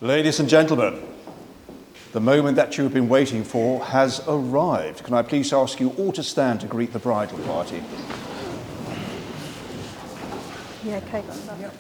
Ladies and gentlemen, the moment that you have been waiting for has arrived. Can I please ask you all to stand to greet the bridal party? Yeah, okay, got that. Yep.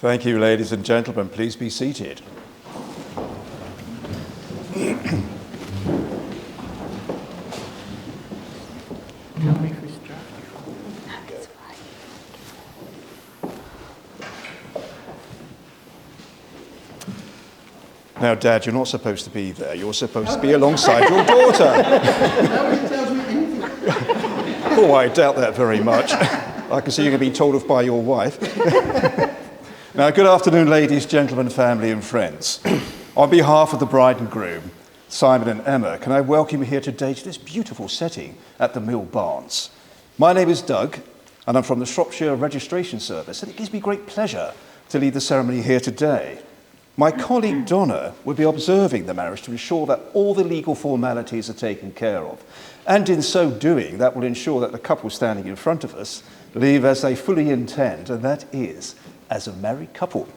Thank you, ladies and gentlemen. Please be seated. Now, Dad, you're not supposed to be there. You're supposed to be alongside your daughter. Nobody tells me anything. Oh, I doubt that very much. I can see you're going to be told off by your wife. Now, good afternoon, ladies, gentlemen, family and friends. On behalf of the bride and groom, Simon and Emma, can I welcome you here today to this beautiful setting at the Mill Barns. My name is Doug, and I'm from the Shropshire Registration Service, and it gives me great pleasure to lead the ceremony here today. My colleague Donna will be observing the marriage to ensure that all the legal formalities are taken care of, and in so doing, that will ensure that the couple standing in front of us live as they fully intend, and that is as a married couple.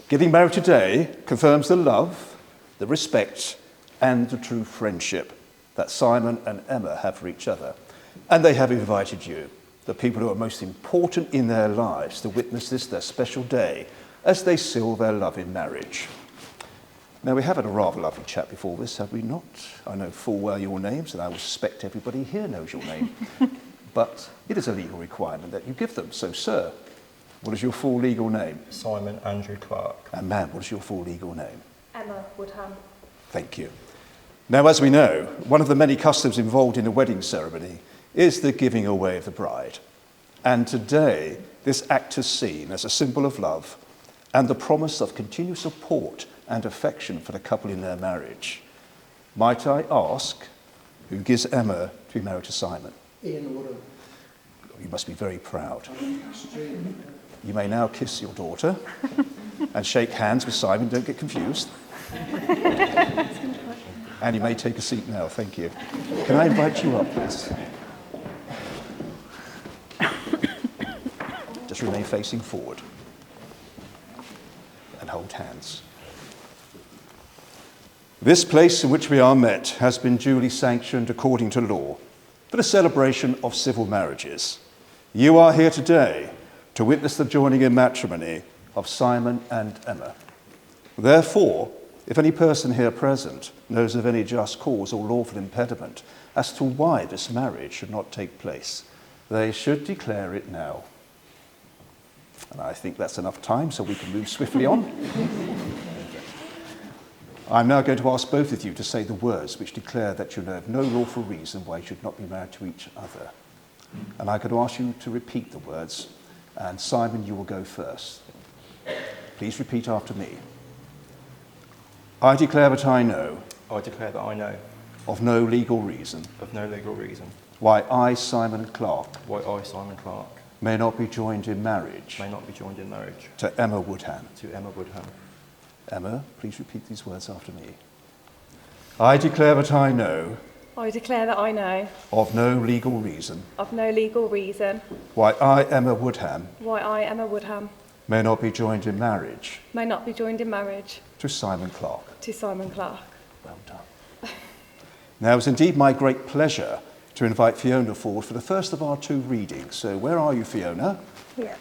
Getting married today confirms the love, the respect, and the true friendship that Simon and Emma have for each other. And they have invited you, the people who are most important in their lives, to witness this, their special day, as they seal their love in marriage. Now, we have had a rather lovely chat before this, have we not? I know full well your names, and I suspect everybody here knows your name. But it is a legal requirement that you give them. So, sir, what is your full legal name? Simon Andrew Clark. And ma'am, what is your full legal name? Emma Woodham. Thank you. Now, as we know, one of the many customs involved in a wedding ceremony is the giving away of the bride. And today, this act is seen as a symbol of love and the promise of continued support and affection for the couple in their marriage. Might I ask, who gives Emma to be married to Simon? Ian Woodham. You must be very proud. You may now kiss your daughter and shake hands with Simon, don't get confused. And you may take a seat now, thank you. Can I invite you up, please? Just remain facing forward and hold hands. This place in which we are met has been duly sanctioned according to law for the celebration of civil marriages. You are here today to witness the joining in matrimony of Simon and Emma. Therefore, if any person here present knows of any just cause or lawful impediment as to why this marriage should not take place, they should declare it now. And I think that's enough time so we can move swiftly on. I'm now going to ask both of you to say the words which declare that you know of no lawful reason why you should not be married to each other. And I'm going to ask you to repeat the words, and Simon, you will go first. Please repeat after me. I declare that I know I declare that I know of no legal reason of no legal reason why I, Simon Clark, why I, Simon Clark, may not be joined in marriage may not be joined in marriage to Emma Woodham. to Emma Woodham. Emma, please repeat these words after me. I declare that I know I declare that I know of no legal reason of no legal reason why I, Emma Woodham, why I, Emma Woodham, may not be joined in marriage may not be joined in marriage to Simon Clark. to Simon Clark. Well done. Now, it's indeed my great pleasure to invite Fiona forward for the first of our two readings. So where are you, Fiona? Yeah.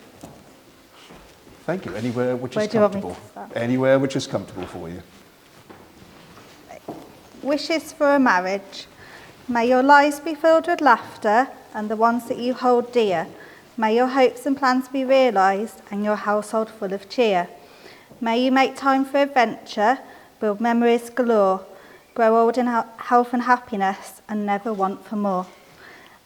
Thank you. Anywhere which Where is do you want me comfortable. to start? Anywhere which is comfortable for you. Wishes for a marriage. May your lives be filled with laughter and the ones that you hold dear. May your hopes and plans be realised and your household full of cheer. May you make time for adventure, build memories galore, grow old in health and happiness and never want for more.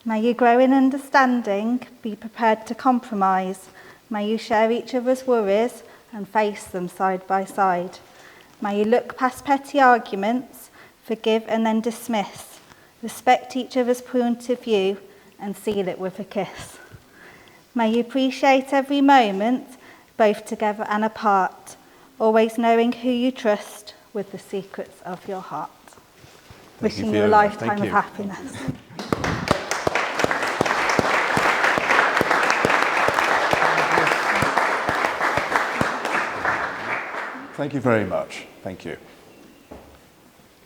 May you grow in understanding, be prepared to compromise. May you share each other's worries and face them side by side. May you look past petty arguments, forgive and then dismiss. Respect each other's point of view and seal it with a kiss. May you appreciate every moment, both together and apart, always knowing who you trust with the secrets of your heart. Thank you, Wishing you a Fiona. lifetime Thank of you. happiness. Thank you very much. Thank you.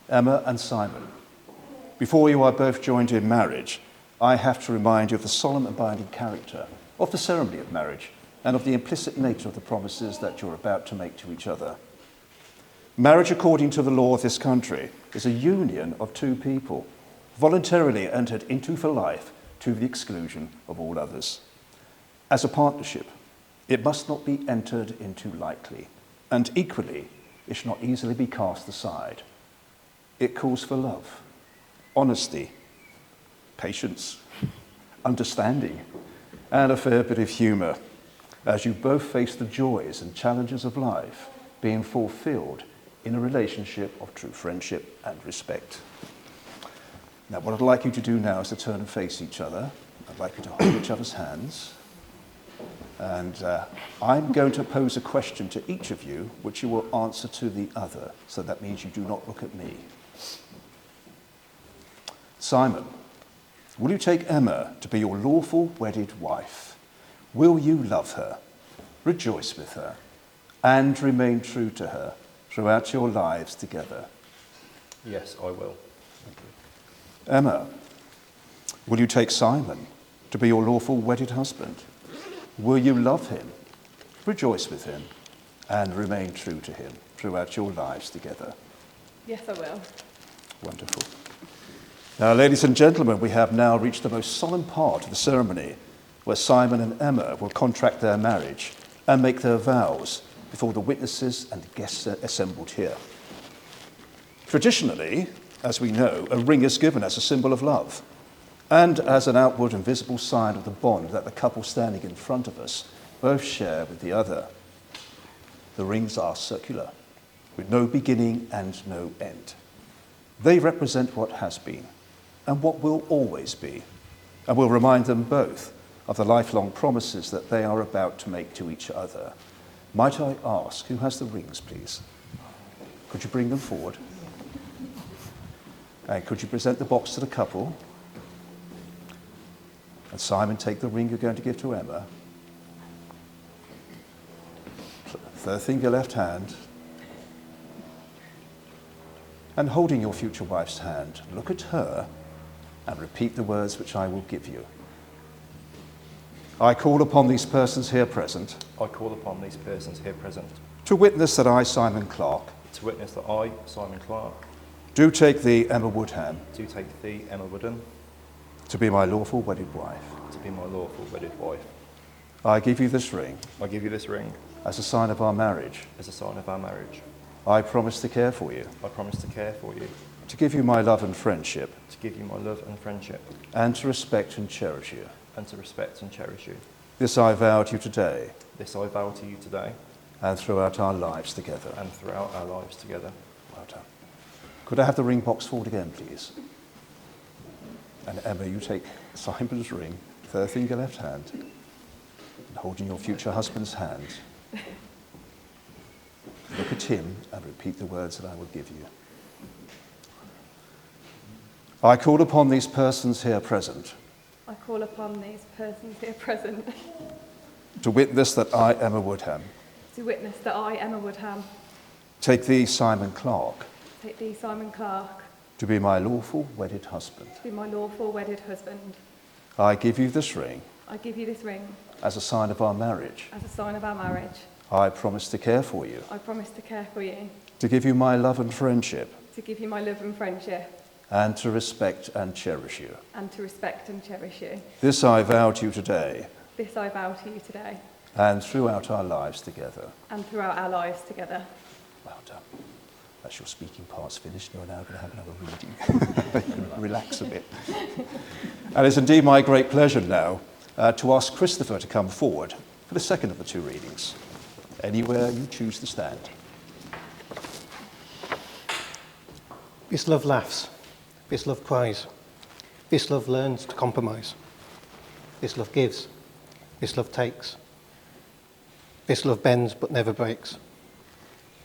Emma and Simon, before you are both joined in marriage, I have to remind you of the solemn and binding character of the ceremony of marriage and of the implicit nature of the promises that you're about to make to each other. Marriage, according to the law of this country, is a union of two people, voluntarily entered into for life to the exclusion of all others. As a partnership, it must not be entered into lightly, and equally, it should not easily be cast aside. It calls for love, honesty, patience, understanding, and a fair bit of humour, as you both face the joys and challenges of life being fulfilled in a relationship of true friendship and respect. Now, what I'd like you to do now is to turn and face each other, I'd like you to hold each other's hands. And I'm going to pose a question to each of you, which you will answer to the other. So that means you do not look at me. Simon, will you take Emma to be your lawful wedded wife? Will you love her, rejoice with her, and remain true to her throughout your lives together? Yes, I will. Emma, will you take Simon to be your lawful wedded husband? Will you love him, rejoice with him, and remain true to him throughout your lives together? Yes, I will. Wonderful. Now, ladies and gentlemen, we have now reached the most solemn part of the ceremony, where Simon and Emma will contract their marriage and make their vows before the witnesses and guests assembled here. Traditionally, as we know, a ring is given as a symbol of love and as an outward and visible sign of the bond that the couple standing in front of us both share with the other. The rings are circular, with no beginning and no end. They represent what has been and what will always be, and will remind them both of the lifelong promises that they are about to make to each other. Might I ask, who has the rings, please? Could you bring them forward? And could you present the box to the couple? And Simon, take the ring you're going to give to Emma. Third finger, left hand. And holding your future wife's hand, look at her and repeat the words which I will give you. I call upon these persons here present I call upon these persons here present to witness that I, Simon Clark, to witness that I, Simon Clark, do take thee, Emma Woodham, do take thee, Emma Wooden, to be my lawful wedded wife. to be my lawful wedded wife. I give you this ring I give you this ring as a sign of our marriage. as a sign of our marriage. I promise to care for you, I promise to care for you, to give you my love and friendship, to give you my love and friendship, and to respect and cherish you. and to respect and cherish you. This I vow to you today This I vow to you today and throughout our lives together. and throughout our lives together. Well done. Could I have the ring box forward again, please? And Emma, you take Simon's ring, third finger, left hand, and holding your future husband's hand. Look at him and repeat the words that I will give you. I call upon these persons here present I call upon these persons here present to witness that I, Emma Woodham, to witness that I, Emma Woodham, take thee, Simon Clark, take thee, Simon Clark, to be my lawful wedded husband. to be my lawful wedded husband. I give you this ring I give you this ring as a sign of our marriage. as a sign of our marriage. I promise to care for you, I promise to care for you, to give you my love and friendship, to give you my love and friendship, and to respect and cherish you. and to respect and cherish you. This I vow to you today This I vow to you today and throughout our lives together. and throughout our lives together. Well done. That's your speaking part's finished. You're now going to have another reading. You can relax a bit. And it's indeed my great pleasure now to ask Christopher to come forward for the second of the two readings. Anywhere you choose to stand. This love laughs. This love cries. This love learns to compromise. This love gives. This love takes. This love bends but never breaks.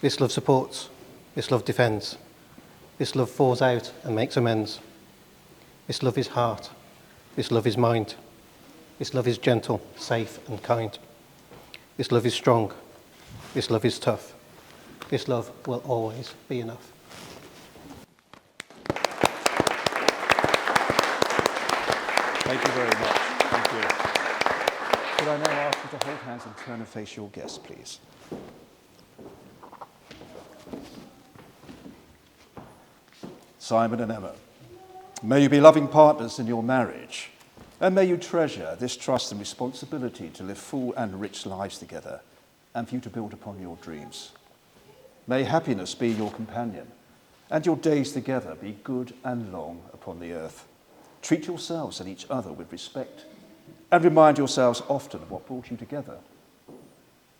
This love supports. This love defends. This love falls out and makes amends. This love is heart. This love is mind. This love is gentle, safe and kind. This love is strong. This love is tough. This love will always be enough. Thank you very much. Thank you. Could I now ask you to hold hands and turn and face your guests, please? Simon and Emma, may you be loving partners in your marriage, and may you treasure this trust and responsibility to live full and rich lives together, and for you to build upon your dreams. May happiness be your companion, and your days together be good and long upon the earth. Treat yourselves and each other with respect, and remind yourselves often of what brought you together.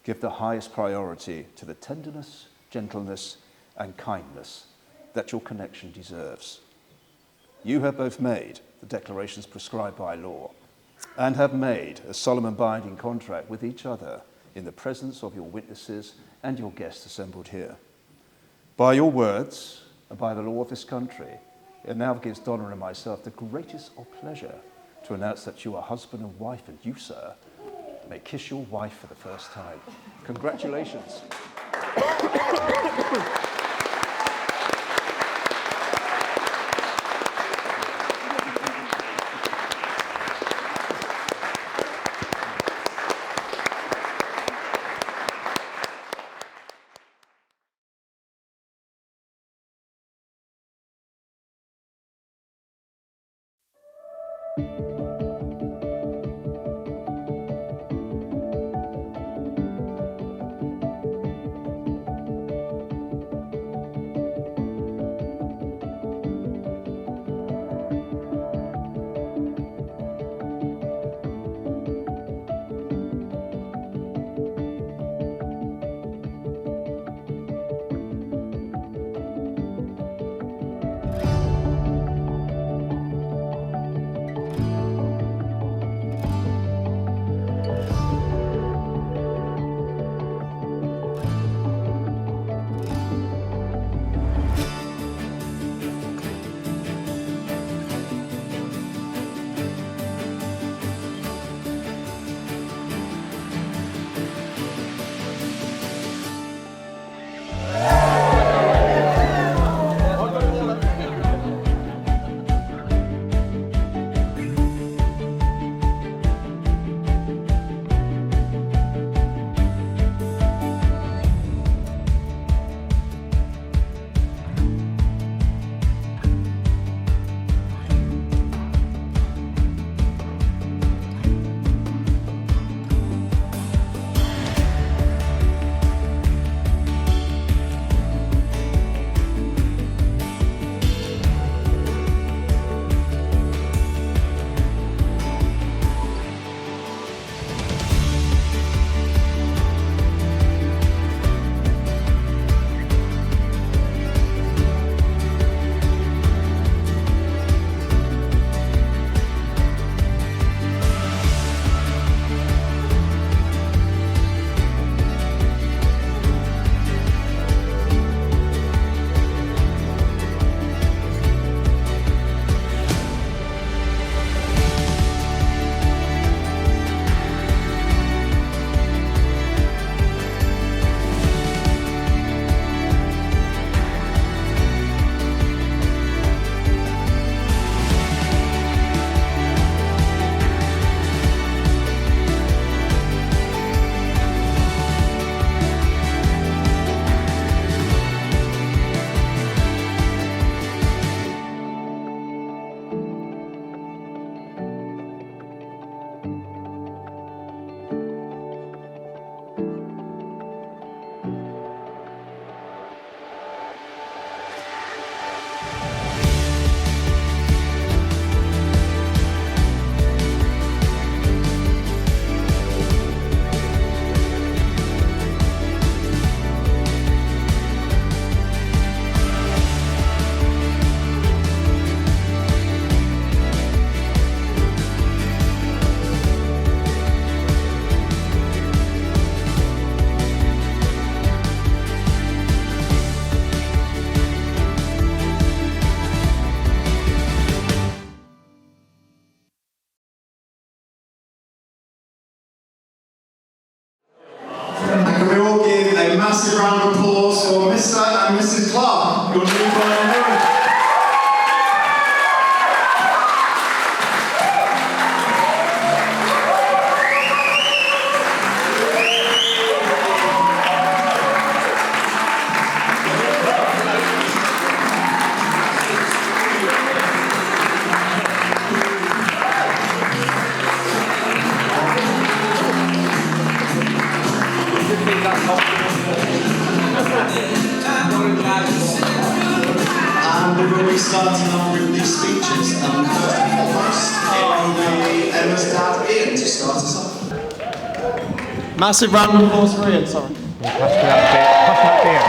Give the highest priority to the tenderness, gentleness, and kindness that your connection deserves. You have both made the declarations prescribed by law, and have made a solemn and binding contract with each other in the presence of your witnesses and your guests assembled here. By your words and by the law of this country, it now gives Donna and myself the greatest of pleasure to announce that you are husband and wife, and you, sir, may kiss your wife for the first time. Congratulations. Can we all give a massive round of applause for Mr. and Mrs. Clark, your new bride and groom? And we will be starting off with the speeches. First and foremost, it will be Emma's dad, Ian, to start us off. Massive round of applause for Ian, sorry. Pass that beer.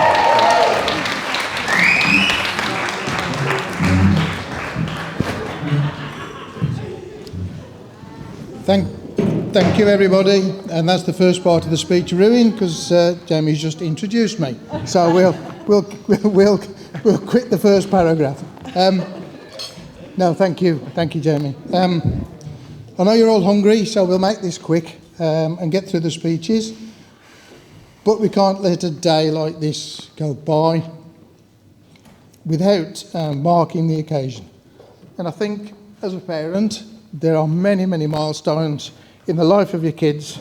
Thank you, everybody. And that's the first part of the speech ruined because Jamie's just introduced me. So we'll quit the first paragraph. No, thank you, Jamie. I know you're all hungry, so we'll make this quick and get through the speeches. But we can't let a day like this go by without marking the occasion. And I think, as a parent, there are many, many milestones in the life of your kids.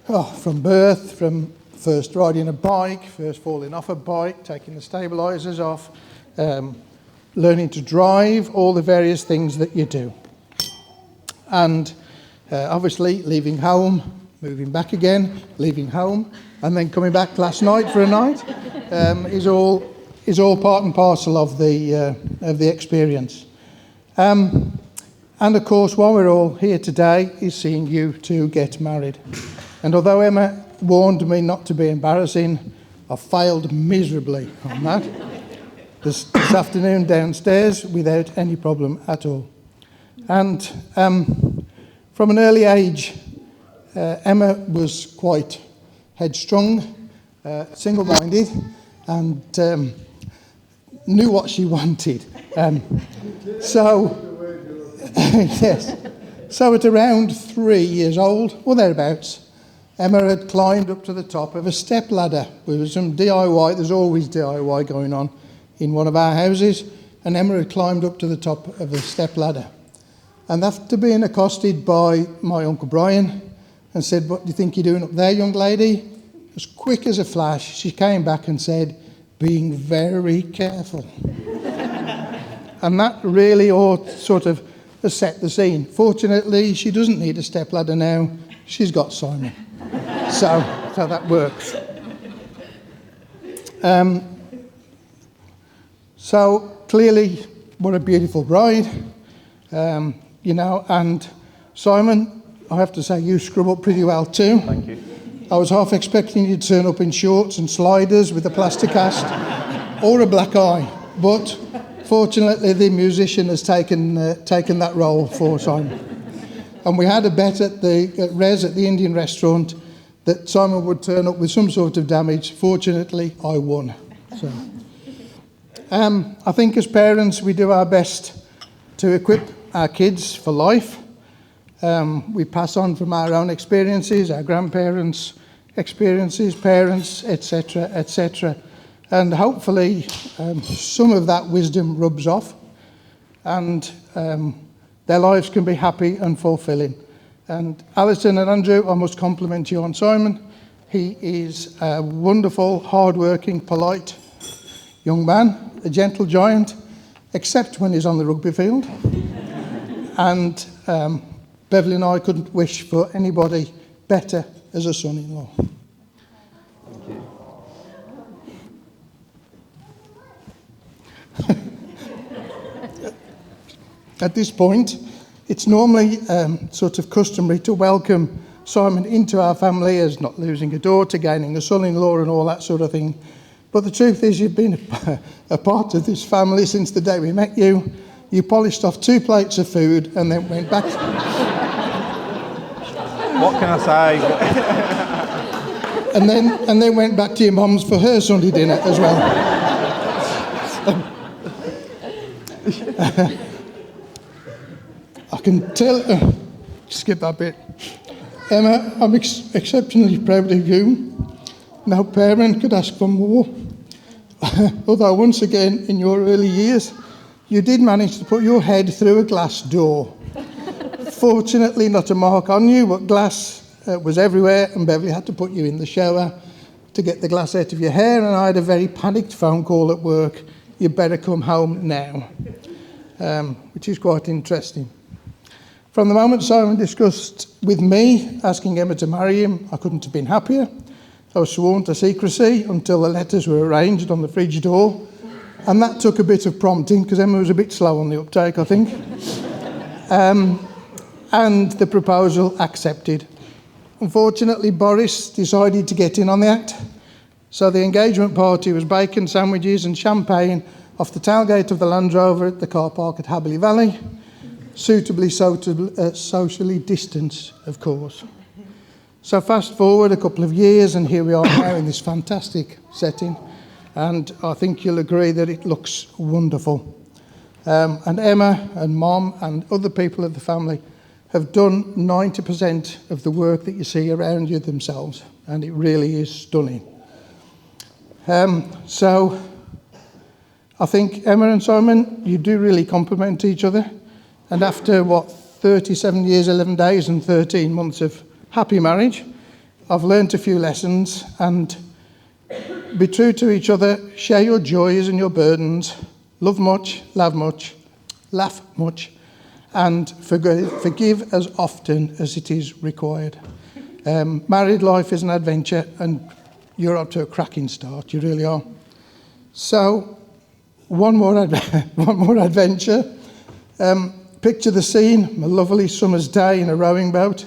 From birth, from first riding a bike, first falling off a bike, taking the stabilisers off, learning to drive, all the various things that you do. And obviously leaving home, moving back again, leaving home, and then coming back last night for a night is all part and parcel of the experience. And of course, while we're all here today, is seeing you two get married. And although Emma warned me not to be embarrassing, I failed miserably on that this afternoon downstairs without any problem at all. And from an early age, Emma was quite headstrong, single-minded, and knew what she wanted. Yes. So at around 3 years old, or thereabouts, Emma had climbed up to the top of a step ladder. There was some DIY, there's always DIY going on in one of our houses, and Emma had climbed up to the top of the step ladder. And after being accosted by my Uncle Brian and said, "What do you think you're doing up there, young lady?" As quick as a flash, she came back and said, "Being very careful." And that really sort of has set the scene. Fortunately, she doesn't need a stepladder now. She's got Simon. So that works. So clearly, what a beautiful bride. And Simon, I have to say, you scrub up pretty well too. Thank you. I was half expecting you to turn up in shorts and sliders with a plaster cast or a black eye, but fortunately the musician has taken that role for Simon. And we had a bet at Res at the Indian restaurant that Simon would turn up with some sort of damage. Fortunately, I won. So, I think as parents we do our best to equip our kids for life. We pass on from our own experiences, our grandparents' experiences, parents, etc., etc. And hopefully some of that wisdom rubs off and their lives can be happy and fulfilling. And Alison and Andrew, I must compliment you on Simon. He is a wonderful, hard-working, polite young man, a gentle giant, except when he's on the rugby field. And Beverly and I couldn't wish for anybody better as a son-in-law. At this point, it's normally sort of customary to welcome Simon into our family as not losing a daughter, gaining a son-in-law and all that sort of thing. But the truth is you've been a part of this family since the day we met you. You polished off 2 plates of food and then went back. What can I say? and then went back to your mum's for her Sunday dinner as well. I can tell. Skip that bit. Emma, I'm exceptionally proud of you. No parent could ask for more. Although once again, in your early years, you did manage to put your head through a glass door. Fortunately, not a mark on you, but glass was everywhere, and Beverly had to put you in the shower to get the glass out of your hair, and I had a very panicked phone call at work. You better come home now, which is quite interesting. From the moment Simon discussed with me asking Emma to marry him, I couldn't have been happier. I was sworn to secrecy until the letters were arranged on the fridge door, and that took a bit of prompting because Emma was a bit slow on the uptake, I think. And the proposal accepted. Unfortunately, Boris decided to get in on the act, so the engagement party was bacon sandwiches and champagne off the tailgate of the Land Rover at the car park at Habley Valley. suitably socially distanced, of course. So fast forward a couple of years and here we are now in this fantastic setting, and I think you'll agree that it looks wonderful. And Emma and Mom and other people of the family have done 90% of the work that you see around you themselves, and it really is stunning. So I think Emma and Simon, you do really complement each other, and after 37 years, 11 days and 13 months of happy marriage, I've learnt a few lessons, and be true to each other, share your joys and your burdens, love much, laugh much, and forgive as often as it is required. Married life is an adventure, and you're up to a cracking start, you really are. So, one more adventure. Picture the scene, a lovely summer's day in a rowing boat.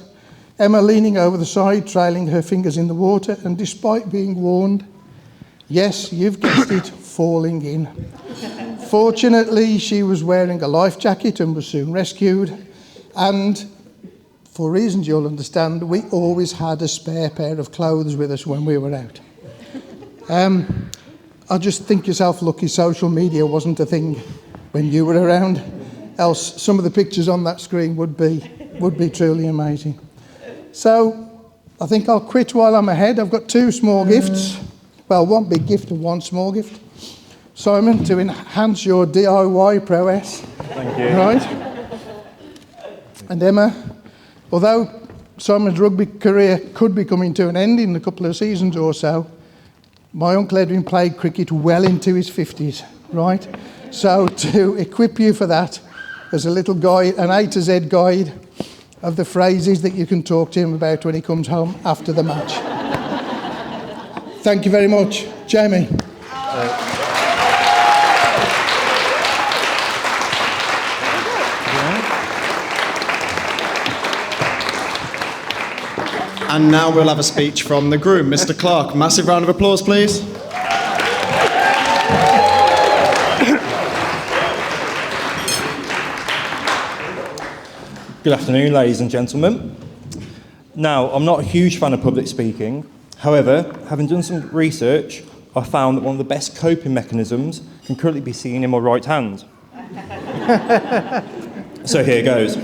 Emma leaning over the side, trailing her fingers in the water, and despite being warned, yes, you've guessed it, falling in. Fortunately, she was wearing a life jacket and was soon rescued. And for reasons you'll understand, we always had a spare pair of clothes with us when we were out. I just think yourself lucky social media wasn't a thing when you were around, else some of the pictures on that screen would be truly amazing. So I think I'll quit while I'm ahead. I've got two small gifts. Well, one big gift and one small gift. Simon, to enhance your DIY prowess. Thank you. Right? And Emma, although Simon's rugby career could be coming to an end in a couple of seasons or so, my Uncle Edwin played cricket well into his 50s, right? So to equip you for that, there's a little guide, an A to Z guide of the phrases that you can talk to him about when he comes home after the match. Thank you very much. Jamie. And now we'll have a speech from the groom, Mr. Clark. Massive round of applause, please. Good afternoon, ladies and gentlemen. Now, I'm not a huge fan of public speaking. However, having done some research, I found that one of the best coping mechanisms can currently be seen in my right hand. So here goes.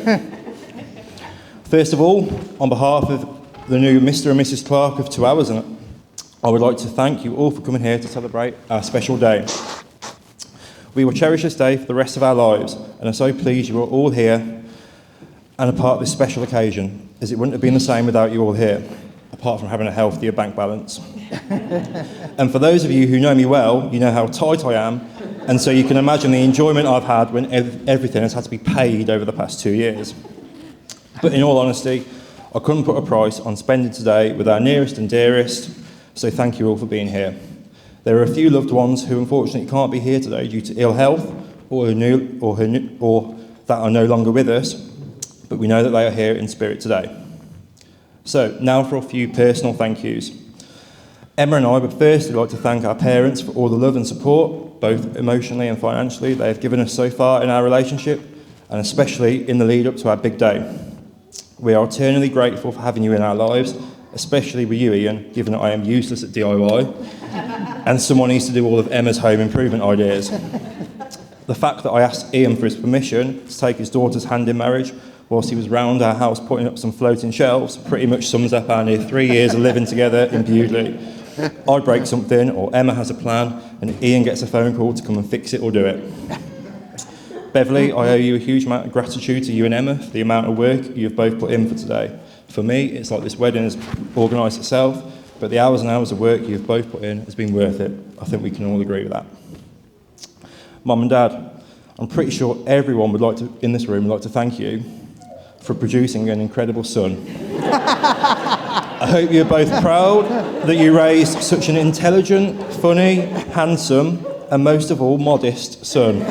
First of all, on behalf of the new Mr. and Mrs. Clark of 2 Hours, I would like to thank you all for coming here to celebrate our special day. We will cherish this day for the rest of our lives, and are so pleased you are all here and a part of this special occasion, as it wouldn't have been the same without you all here, apart from having a healthier bank balance. And for those of you who know me well, you know how tight I am, and so you can imagine the enjoyment I've had when everything has had to be paid over the past 2 years. But in all honesty, I couldn't put a price on spending today with our nearest and dearest, so thank you all for being here. There are a few loved ones who unfortunately can't be here today due to ill health or that are no longer with us, but we know that they are here in spirit today. So now for a few personal thank yous. Emma and I would firstly like to thank our parents for all the love and support, both emotionally and financially, they have given us so far in our relationship, and especially in the lead up to our big day. We are eternally grateful for having you in our lives, especially with you, Ian, given that I am useless at DIY, and someone needs to do all of Emma's home improvement ideas. The fact that I asked Ian for his permission to take his daughter's hand in marriage whilst he was round our house putting up some floating shelves pretty much sums up our near 3 years of living together in Bewdley. I break something, or Emma has a plan, and Ian gets a phone call to come and fix it or do it. Beverly, I owe you a huge amount of gratitude to you and Emma for the amount of work you have both put in for today. For me, it's like this wedding has organised itself, but the hours and hours of work you have both put in has been worth it. I think we can all agree with that. Mum and Dad, I'm pretty sure everyone in this room would like to thank you for producing an incredible son. I hope you're both proud that you raised such an intelligent, funny, handsome, and most of all, modest son.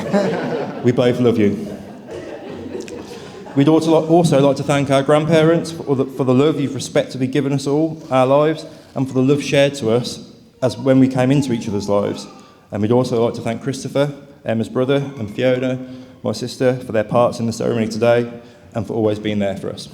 We both love you. We'd also like to thank our grandparents for the love you've respectively given us all, our lives, and for the love shared to us as when we came into each other's lives. And we'd also like to thank Christopher, Emma's brother, and Fiona my sister, for their parts in the ceremony today, and for always being there for us.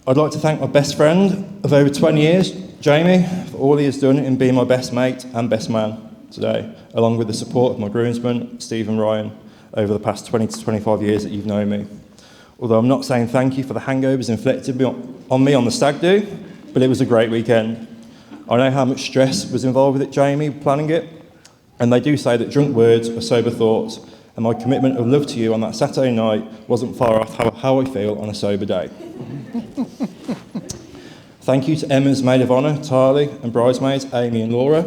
I'd like to thank my best friend of over 20 years, Jamie, for all he has done in being my best mate and best man today, along with the support of my groomsmen, Steve and Ryan, over the past 20 to 25 years that you've known me. Although I'm not saying thank you for the hangovers inflicted on me on the stag do, but it was a great weekend. I know how much stress was involved with it, Jamie, planning it, and they do say that drunk words are sober thoughts, and my commitment of love to you on that Saturday night wasn't far off how I feel on a sober day. Thank you to Emma's maid of honour, Tarly, and bridesmaids, Amy and Laura,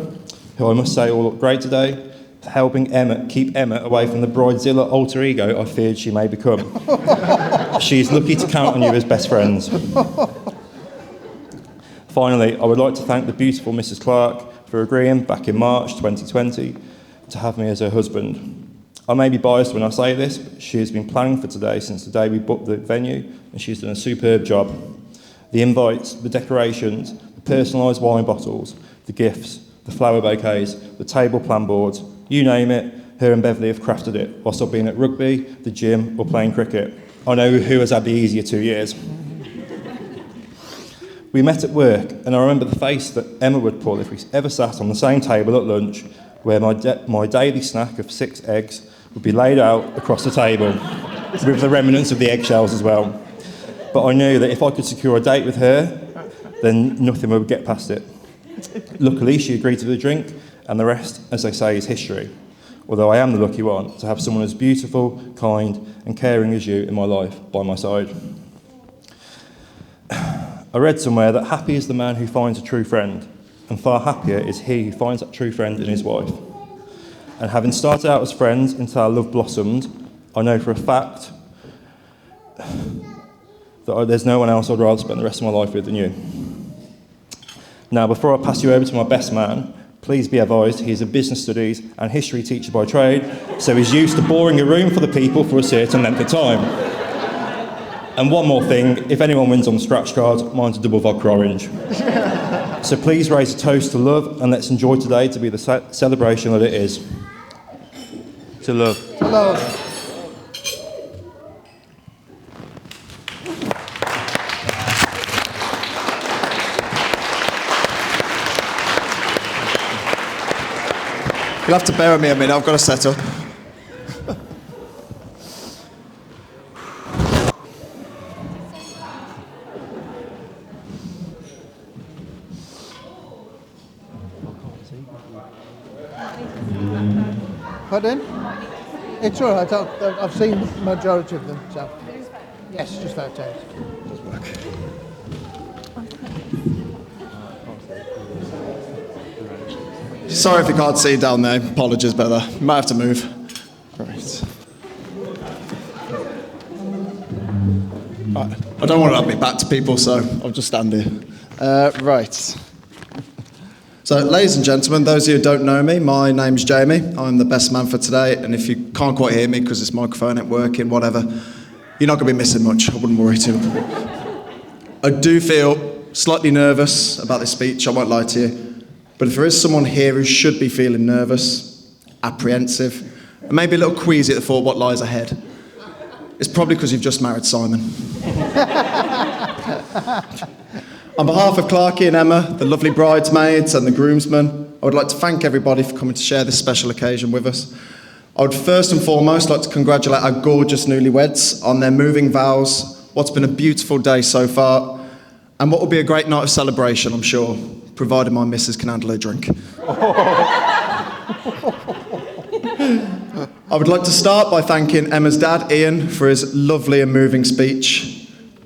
who I must say all look great today, for helping keep Emma away from the bridezilla alter ego I feared she may become. She's lucky to count on you as best friends. Finally, I would like to thank the beautiful Mrs. Clark for agreeing back in March 2020 to have me as her husband. I may be biased when I say this, but she has been planning for today since the day we booked the venue, and she's done a superb job. The invites, the decorations, the personalised wine bottles, the gifts, the flower bouquets, the table plan boards, you name it, her and Beverly have crafted it, whilst I've been at rugby, the gym, or playing cricket. I know who has had the easier 2 years. We met at work, and I remember the face that Emma would pull if we ever sat on the same table at lunch, where my daily snack of 6 eggs would be laid out across the table, with the remnants of the eggshells as well. But I knew that if I could secure a date with her, then nothing would get past it. Luckily, she agreed to the drink, and the rest, as they say, is history. Although I am the lucky one to have someone as beautiful, kind, and caring as you in my life by my side. I read somewhere that happy is the man who finds a true friend, and far happier is he who finds that true friend in his wife. And having started out as friends until our love blossomed, I know for a fact that there's no one else I'd rather spend the rest of my life with than you. Now, before I pass you over to my best man, please be advised he is a business studies and history teacher by trade, so he's used to boring a room full of people for a certain length of time. And one more thing, if anyone wins on the scratch card, mine's a double vodka orange. So please raise a toast to love, and let's enjoy today to be the celebration that it is. To love. To love. You'll have to bear with me a minute, I've got to set up. Pardon? It's all right. I've seen the majority of them. So, yes, just that taste. Does work. Sorry if you can't see down there. Apologies, but you might have to move. Right. Right. I don't want to have me back to people, so I'll just stand here. Right. So, ladies and gentlemen, those of you who don't know me, my name's Jamie. I'm the best man for today, and if you can't quite hear me because this microphone ain't working, whatever, you're not going to be missing much. I wouldn't worry too much. I do feel slightly nervous about this speech, I won't lie to you, but if there is someone here who should be feeling nervous, apprehensive, and maybe a little queasy at the thought of what lies ahead, it's probably because you've just married Simon. On behalf of Clarkie and Emma, the lovely bridesmaids and the groomsmen, I would like to thank everybody for coming to share this special occasion with us. I would first and foremost like to congratulate our gorgeous newlyweds on their moving vows, what's been a beautiful day so far, and what will be a great night of celebration, I'm sure, provided my missus can handle her drink. I would like to start by thanking Emma's dad, Ian, for his lovely and moving speech.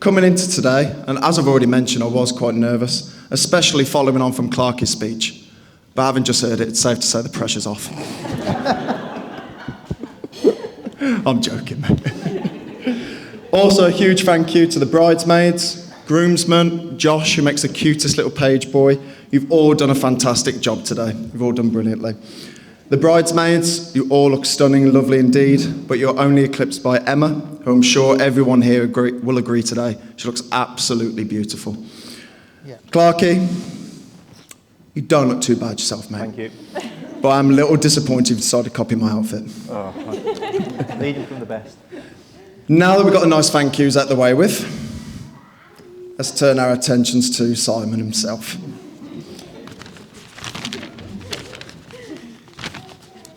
Coming into today, and as I've already mentioned, I was quite nervous, especially following on from Clarkie's speech. But having just heard it, it's safe to say the pressure's off. I'm joking, mate. Also, a huge thank you to the bridesmaids, groomsmen, Josh, who makes the cutest little page boy. You've all done a fantastic job today. You've all done brilliantly. The bridesmaids, you all look stunning, lovely indeed, but you're only eclipsed by Emma, who I'm sure everyone here will agree today. She looks absolutely beautiful. Yeah. Clarkie, you don't look too bad yourself, mate. Thank you. but I'm a little disappointed you've decided to copy my outfit. Leading from the best. Now that we've got the nice thank yous out the way with, let's turn our attentions to Simon himself.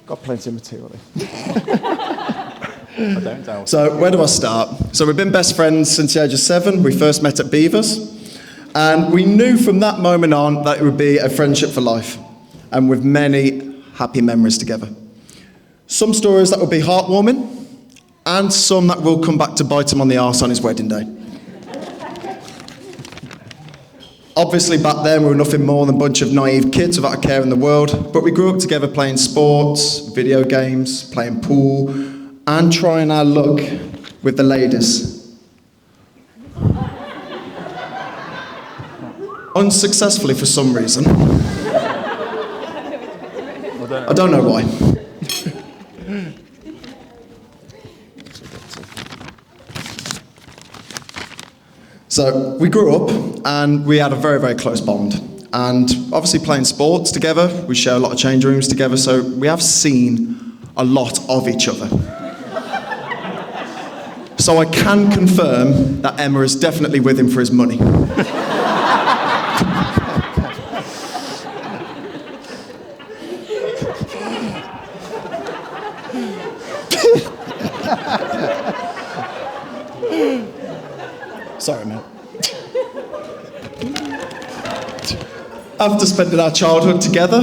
Got plenty of material there. I don't doubt. So where do I start? So we've been best friends since the age of 7. We first met at Beavers, and we knew from that moment on that it would be a friendship for life, and with many happy memories together. Some stories that will be heartwarming, and some that will come back to bite him on the arse on his wedding day. Obviously back then we were nothing more than a bunch of naive kids without a care in the world, but we grew up together playing sports, video games, playing pool, and trying our luck with the ladies. Unsuccessfully for some reason. I don't know why. So we grew up and we had a very, very close bond. And obviously playing sports together, we share a lot of change rooms together, so we have seen a lot of each other. So I can confirm that Emma is definitely with him for his money. Sorry, mate. After spending our childhood together,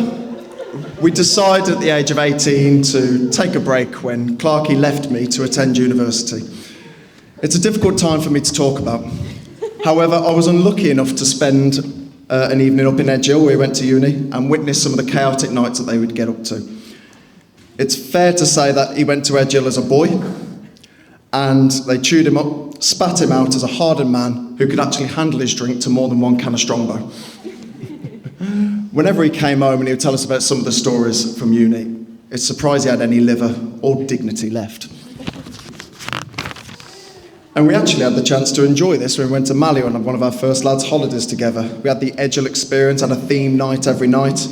we decided at the age of 18 to take a break when Clarkey left me to attend university. It's a difficult time for me to talk about. However, I was unlucky enough to spend an evening up in Edgehill where we went to uni and witness some of the chaotic nights that they would get up to. It's fair to say that he went to Edgehill as a boy, and they chewed him up, spat him out as a hardened man who could actually handle his drink to more than 1 can of Strongbow. Whenever he came home and he would tell us about some of the stories from uni, it's surprised he had any liver or dignity left. And we actually had the chance to enjoy this when we went to Mali on one of our first lads' holidays together. We had the Edgehill experience, had a theme night every night.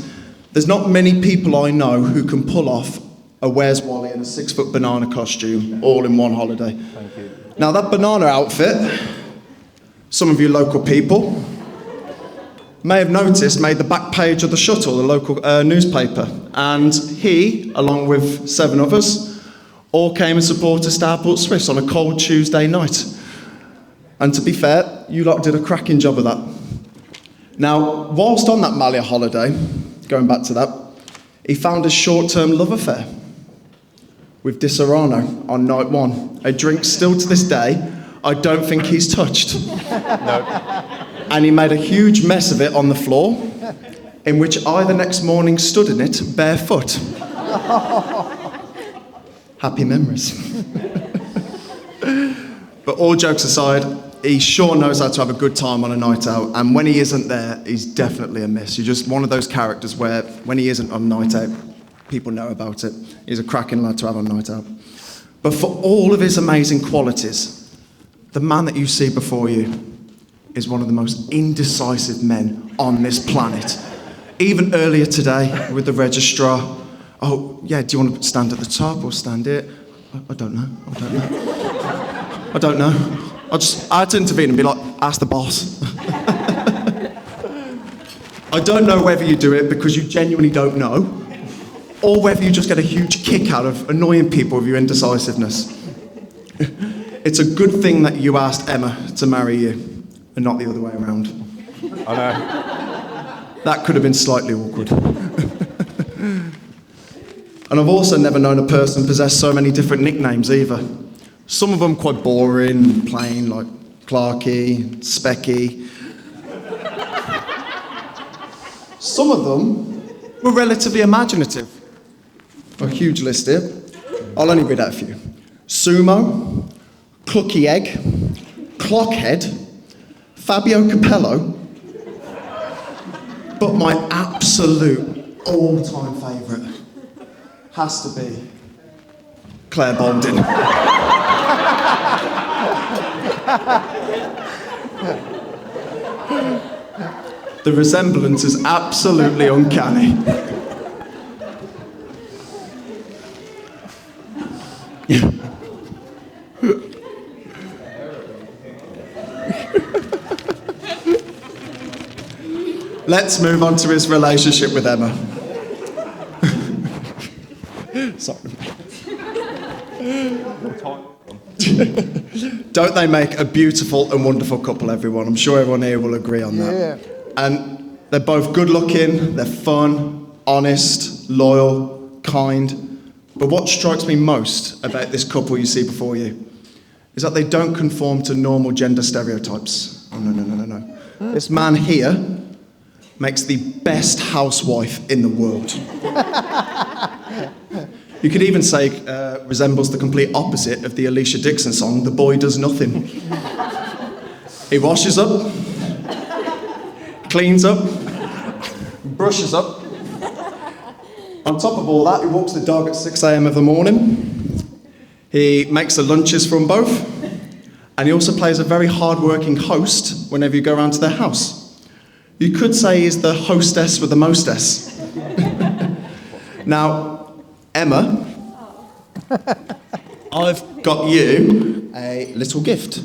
There's not many people I know who can pull off a Where's Wally and a 6-foot banana costume all in one holiday. Thank you. Now that banana outfit, some of you local people may have noticed, made the back page of the Shuttle, the local newspaper. And he, along with 7 others, all came and supported Starport Swifts on a cold Tuesday night. And to be fair, you lot did a cracking job of that. Now, whilst on that Malia holiday, going back to that, he found a short-term love affair with Disaronno on night 1. A drink still to this day, I don't think he's touched. No. And he made a huge mess of it on the floor, in which I the next morning stood in it barefoot. Happy memories. But all jokes aside, he sure knows how to have a good time on a night out, and when he isn't there, he's definitely a miss. He's just one of those characters where when he isn't on a night out, people know about it. He's a cracking lad to have on a night out. But for all of his amazing qualities, the man that you see before you is one of the most indecisive men on this planet. Even earlier today with the registrar, oh yeah, do you want to stand at the top or stand here? I don't know. I don't know. I had to intervene and be like, ask the boss. I don't know whether you do it because you genuinely don't know, or whether you just get a huge kick out of annoying people with your indecisiveness. It's a good thing that you asked Emma to marry you, and not the other way around. I know. That could have been slightly awkward. And I've also never known a person possess so many different nicknames either. Some of them quite boring, plain, like Clarky, Specky. Some of them were relatively imaginative. A huge list here. I'll only read out a few. Sumo, Clucky Egg, Clockhead, Fabio Capello, but my absolute all-time favourite has to be Claire Baldwin. The resemblance is absolutely uncanny. let's move on to his relationship with Emma. Sorry. Don't they make a beautiful and wonderful couple, everyone? I'm sure everyone here will agree on that. Yeah. And they're both good looking, they're fun, honest, loyal, kind. But what strikes me most about this couple you see before you is that they don't conform to normal gender stereotypes. Oh, no. This man here makes the best housewife in the world. You could even say resembles the complete opposite of the Alicia Dixon song, The Boy Does Nothing. He washes up, cleans up, brushes up. On top of all that, he walks the dog at 6 a.m. of the morning. He makes the lunches for them both. And he also plays a very hard-working host whenever you go around to their house. You could say he's the hostess with the mostess. Now, Emma, I've got you a little gift.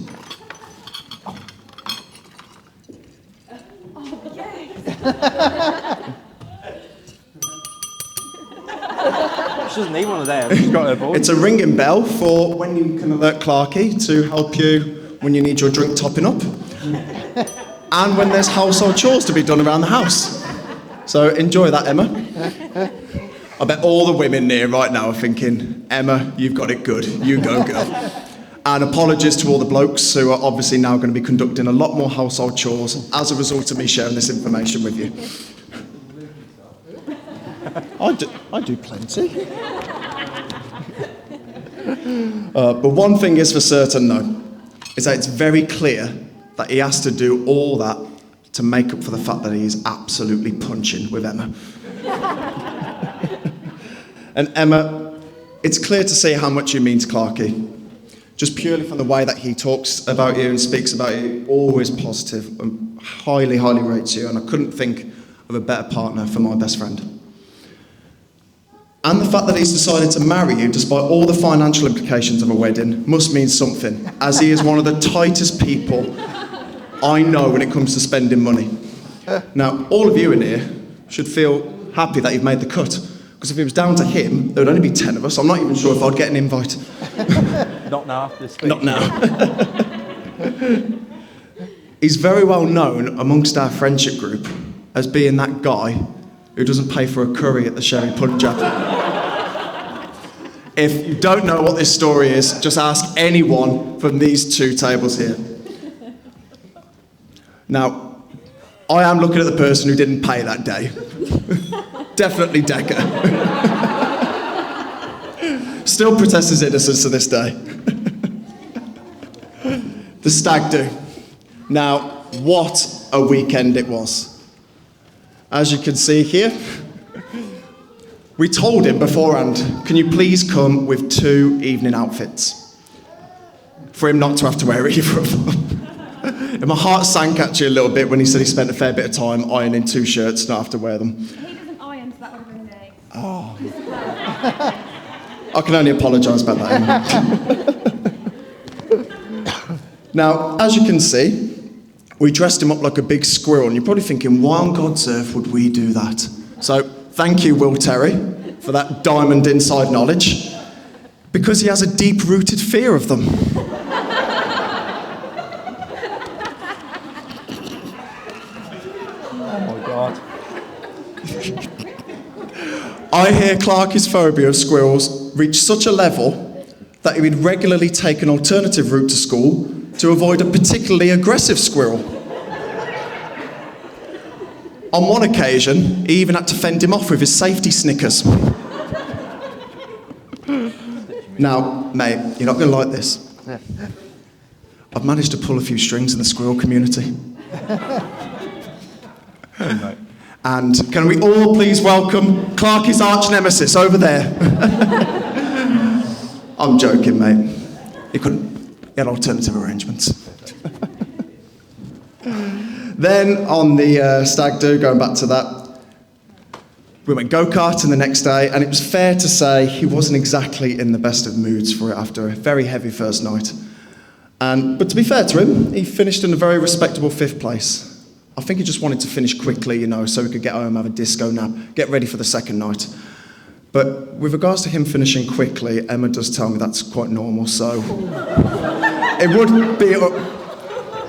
She doesn't need one of them. She's got her board. It's a ringing bell for when you can alert Clarky to help you when you need your drink topping up. And when there's household chores to be done around the house. So enjoy that, Emma. I bet all the women near right now are thinking, Emma, you've got it good. You go, girl. And apologies to all the blokes who are obviously now going to be conducting a lot more household chores as a result of me sharing this information with you. I do plenty. But one thing is for certain, though, is that it's very clear that he has to do all that to make up for the fact that he is absolutely punching with Emma. And Emma, it's clear to see how much you mean to Clarky. Just purely from the way that he talks about you and speaks about you, always positive and highly, highly rates you. And I couldn't think of a better partner for my best friend. And the fact that he's decided to marry you, despite all the financial implications of a wedding, must mean something, as he is one of the tightest people I know when it comes to spending money. Now, all of you in here should feel happy that you've made the cut. Because if it was down to him, there would only be 10 of us. I'm not even sure if I'd get an invite. Not now after this speech. Not now. He's very well known amongst our friendship group as being that guy who doesn't pay for a curry at the Sherry Punjab. If you don't know what this story is, just ask anyone from these two tables here. Now, I am looking at the person who didn't pay that day. Definitely Decker. Still protests his innocence to this day. The stag do. Now, what a weekend it was. As you can see here, we told him beforehand, can you please come with 2 evening outfits? For him not to have to wear either of them. And my heart sank actually a little bit when he said he spent a fair bit of time ironing 2 shirts, not have to wear them. He doesn't iron, so that would have been me. Oh. I can only apologise about that, Emma. Now, as you can see, we dressed him up like a big squirrel, and you're probably thinking, why on God's earth would we do that? So, thank you, Will Terry, for that diamond inside knowledge, because he has a deep-rooted fear of them. Oh my God. I hear Clarky's phobia of squirrels reached such a level that he would regularly take an alternative route to school to avoid a particularly aggressive squirrel. On one occasion, he even had to fend him off with his safety Snickers. Now, mate, you're not going to like this. I've managed to pull a few strings in the squirrel community. And can we all please welcome Clarky's arch nemesis over there? I'm joking, mate. He couldn't. He had alternative arrangements. Then on the stag do, going back to that, we went go-karting the next day, and it was fair to say he wasn't exactly in the best of moods for it after a very heavy first night. But to be fair to him, he finished in a very respectable 5th place. I think he just wanted to finish quickly, you know, so he could get home, have a disco nap, get ready for the second night. But with regards to him finishing quickly, Emma does tell me that's quite normal, so it would be,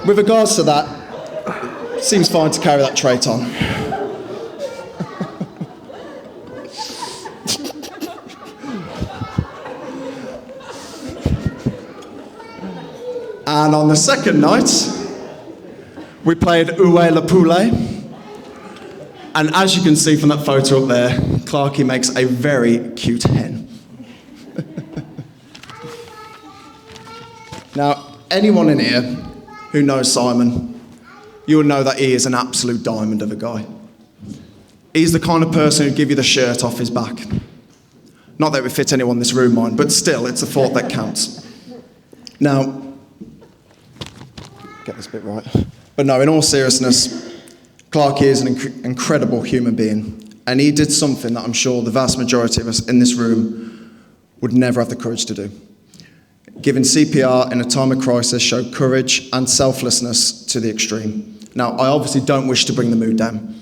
with regards to that, seems fine to carry that trait on. And on the second night, we played Uwe La Poule. And as you can see from that photo up there, Clarky makes a very cute hen. Now, anyone in here who knows Simon, you will know that he is an absolute diamond of a guy. He's the kind of person who'd give you the shirt off his back. Not that it would fit anyone in this room, mind, but still, it's a thought that counts. Now, get this bit right. But no, in all seriousness, Clarky is an incredible human being, and he did something that I'm sure the vast majority of us in this room would never have the courage to do. Giving CPR in a time of crisis showed courage and selflessness to the extreme. Now, I obviously don't wish to bring the mood down.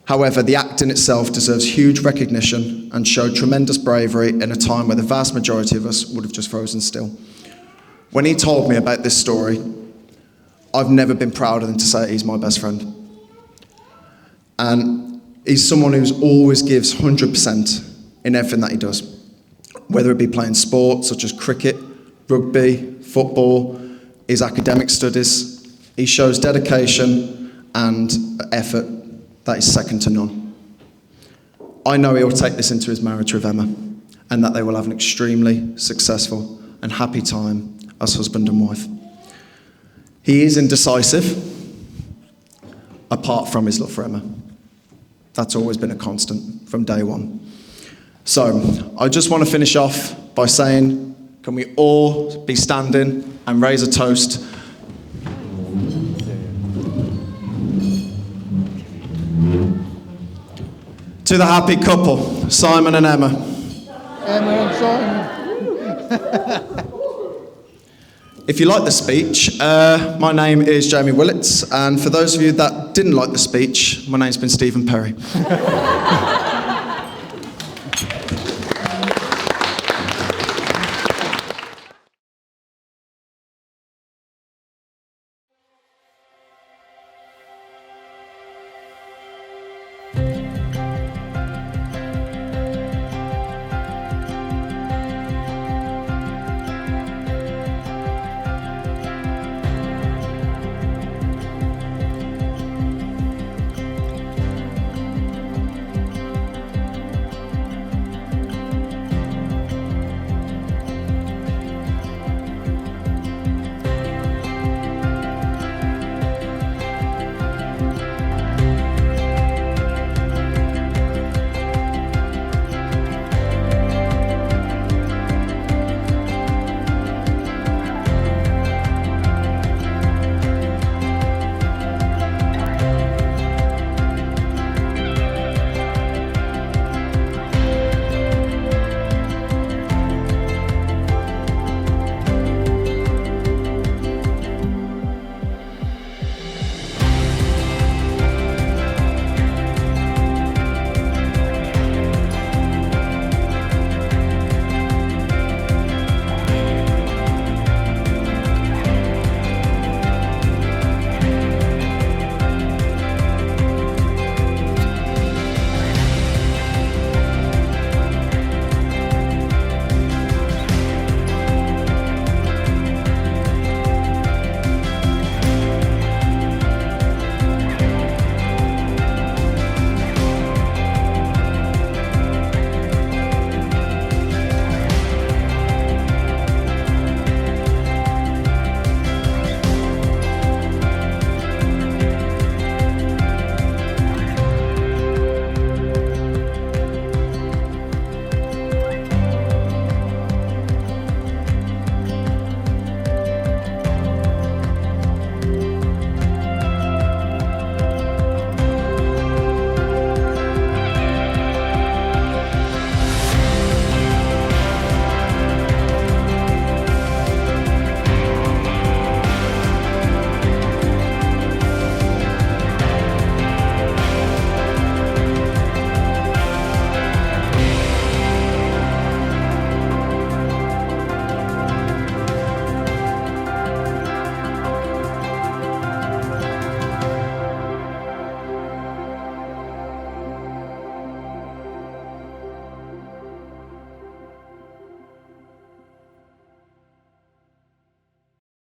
However, the act in itself deserves huge recognition and showed tremendous bravery in a time where the vast majority of us would have just frozen still. When he told me about this story, I've never been prouder than to say he's my best friend. And he's someone who always gives 100% in everything that he does. Whether it be playing sports such as cricket, rugby, football, his academic studies, he shows dedication and effort that is second to none. I know he will take this into his marriage with Emma, and that they will have an extremely successful and happy time as husband and wife. He is indecisive, apart from his love for Emma. That's always been a constant from day one. So, I just want to finish off by saying, can we all be standing and raise a toast to the happy couple, Simon and Emma. Emma and Simon. If you like the speech, my name is Jamie Willits, and for those of you that didn't like the speech, my name's been Stephen Perry.